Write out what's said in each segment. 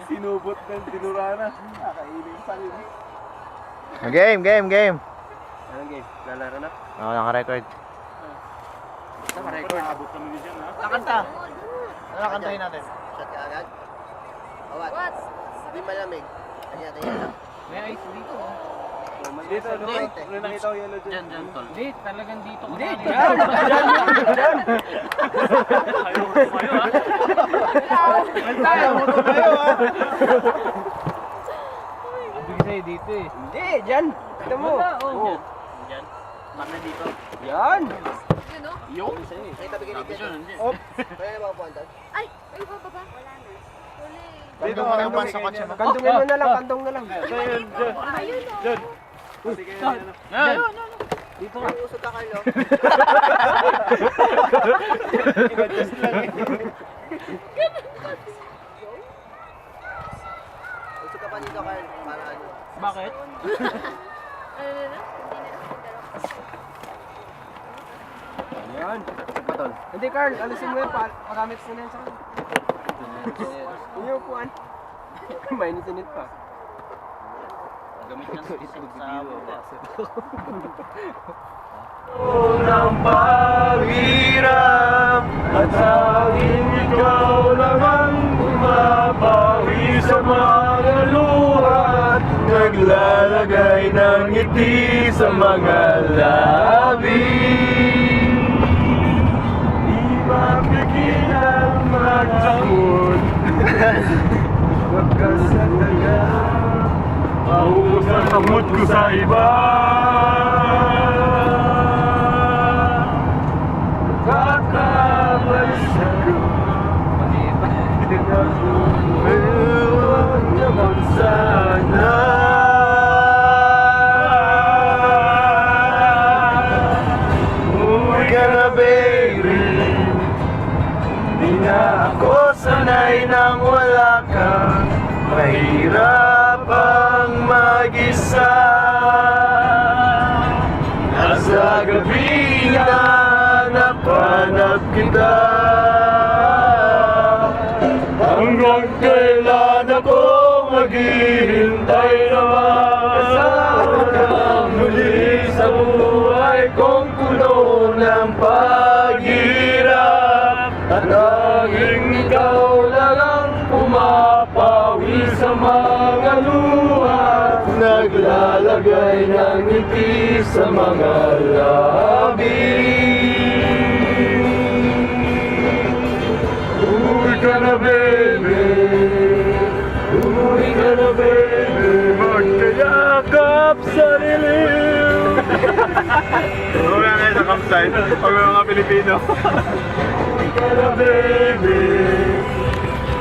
Sinubot ng tinura na. Nakailing pa rin. Game. Anong game? Lalaro na? Oo, naka-record. Naka-record. Abot kami din dyan, ha? Nakanta. Ano nakantahin natin? Shot ka agad? Awat. Hindi malamig. Ayan. May ice dito. Dito, ano nakita ko yellow dyan? Diyan, tol. Hindi, talagang dito ko Hindi, na. dyan! Ayaw mo tumayo, ha? Ayaw mo tumayo, ha? Sabi ko sa'yo dito, eh. Hindi, dyan! Ito mo! Oo, dyan. Mana dito. Yan! Yun o? Yung? May tabi ka Sabi dito. siya, nandiyan. Op! Kaya na ba po andan? Ay! Ay, bababa. Wala na. Huli. Dito mo na yung pansakat siya. Kandungin mo na lang, kandong na lang. Ayun o. Sige, yan. Yan. Dito ka. May usog ka, Carlo. Inadjust lang eh. Usog ka pa dito, Carl. Para ano? Bakit? Ano na? Yan. Patol. Hindi, Carl. Alisin mo yan. Pagamit mo na yan sa akin. Yung upuan. Mainit-init pa. Gamit ka sa baba. Unang paghirap at tanging ikaw lang ang bumabawi sa mga luhat, naglalagay ng ngiti sa mga labi. Di mapigilan magtamon, magkasalaga, maubos ang kamot ko sa iba. Kakabalis ako, huwag naman sana. Umuwi ka na, baby. Di na ako sanay nang wala ka. Mahirap ang mag-isa. Nasa gabi na napanap kita, hanggang kailan ako maghihintay na makasama ka muli sa buhay kong puno ng paghirap, at tanging ikaw lang ang pumapawi sa mga luha, naglalagay ng ngiti sa mga labi. Umuwi ka na, baby. Umuwi ka na, baby. Magkayakap sa dilim. Umuwi ka na sa campsite. Pag mga Pilipino. Umuwi ka na, baby.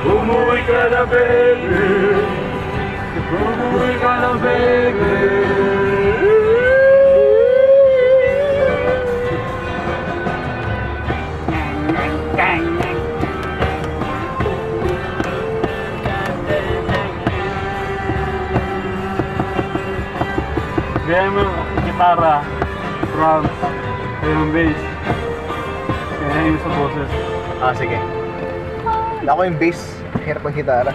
Umuwi ka na, baby. Umuwi ka na, baby. Kaya mo gitara, drums, kaya yung bass, kaya yung sa boses. Ah, sige. Ako yung bass. Hirap ang gitara.